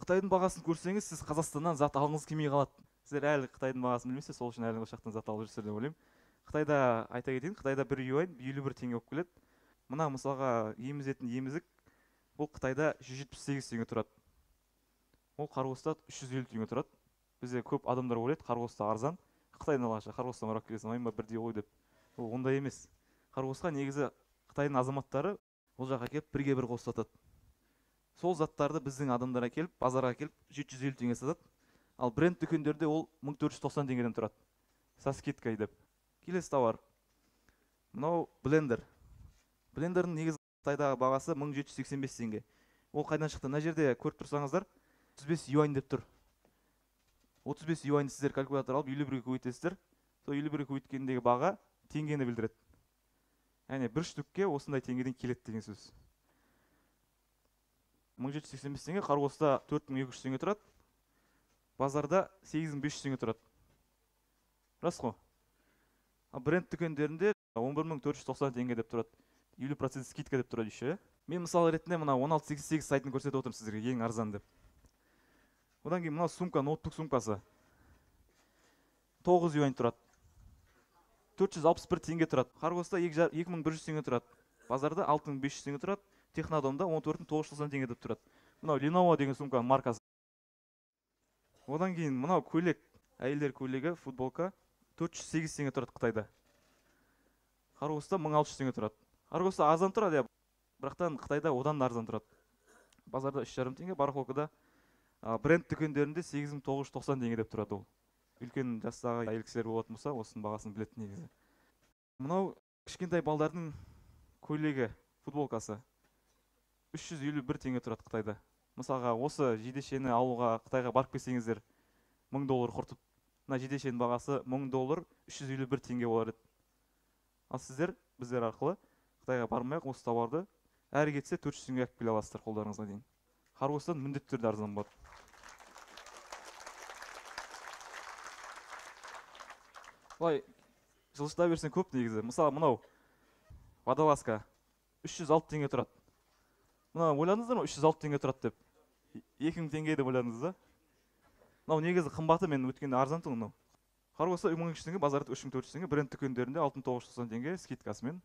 Қытайдың бағасын көрсеңіз, сіз Қазақстаннан зат алғыңыз келмей қалады. Сіздер әлі Қытайдың бағасын білмейсіз, сол үшін әлі осы жақтан зат алып жүрсіздер деп ойлаймын. Қытайда айта кетейін, Қытайда 1 юань 51 теңге болып келеді. Мына мысалға емізетін емізік бұл Қытайда 178 теңге тұрады. Ол қарғоста 350 теңге тұрады. Бізде көп адамдар ойлайды, қарғоста арзан. Қытайдан алғанша қарғостан барып келесің, айма бірдей ғой деп. Ол ондай емес. Қарғосқа негізі Қытайдың азаматтары ол жаққа келіп бірге бір қос сатады. Сол заттарды біздің адамдар келіп, базарға келіп 750 теңге сатады. Ал бренд дүкендерде ол 1490 теңгеден тұрады. Со скидкой деп. Келесі товар. Мынау блендер. Блендердің негізі Қытайдағы бағасы 1785 теңге. Ол қайдан шықты? Мына жерде көріп тұрсаңыздар, 35 юань деп тұр. 35 юань сіздер калькулятор алып 51-ге көбейтесіздер. Сол 51-ге көбейткендегі баға теңгені білдіреді. Яғни бір штукке осындай теңгеден келеді деген сөз. 1785 теңге, қарғоста 4200 теңге тұрады. Базарда 8500 теңге тұрады. Рас қой? Бренд дүкендерінде 11490 теңге деп тұрады. 50% скидка деп тұрады еще. Мен мысал ретінде мына 1688 сайтын көрсетіп отырмын сіздерге ең арзан деп. Одан кейін мына сумка, ноутбук сумкасы 9 юань тұрады. 461 теңге тұрады. Қарғоста 2100 теңге тұрады. Базарда 6500 теңге тұрады. Технодомда 14990 теңге деп тұрады. Мынау Lenovo деген сумканың маркасы. Одан кейін мынау көйлек, әйелдер көйлегі, футболка 408 теңге тұрады Қытайда. Қарғоста 1600 теңге тұрады. Қарғоста арзан тұрады, бірақтан Қытайда одан да арзан тұрады. Базарда 3,5 теңге, барахолкада бренд дүкендерінде 8990 теңге деп тұрады ол. Үлкен жастағы әйел кісілер болатын болса, осының бағасын білетін негізі. Мынау кішкентай балдардың көйлегі, футболкасы 351 теңге тұрады Қытайда. Мысалға, осы жидешені алуға Қытайға барып келсеңіздер, $1000 құртып, мына жидешенің бағасы $1000 351 теңге болар еді. Ал сіздер, біздер арқылы Қытайға бармай-ақ осы тауарды әрі кетсе 400 теңге алып келе аласыздар қолдарыңызға дейін. Қарғостан міндетті түрде арзан болады. Былай жылжыта берсең көп негізі. Мысалы, мынау водолазка 306 теңге тұрады. Мына ойладыңыздар ма 306 теңге тұрады деп? 2000 теңге деп ойладыңыз да? Мынау негізі қымбаты, мен өткенде арзан тұр мынау. Қарғоста 3200 теңге, базарда 3400 теңге, бренд дүкендерінде 6990 теңге скидкасымен.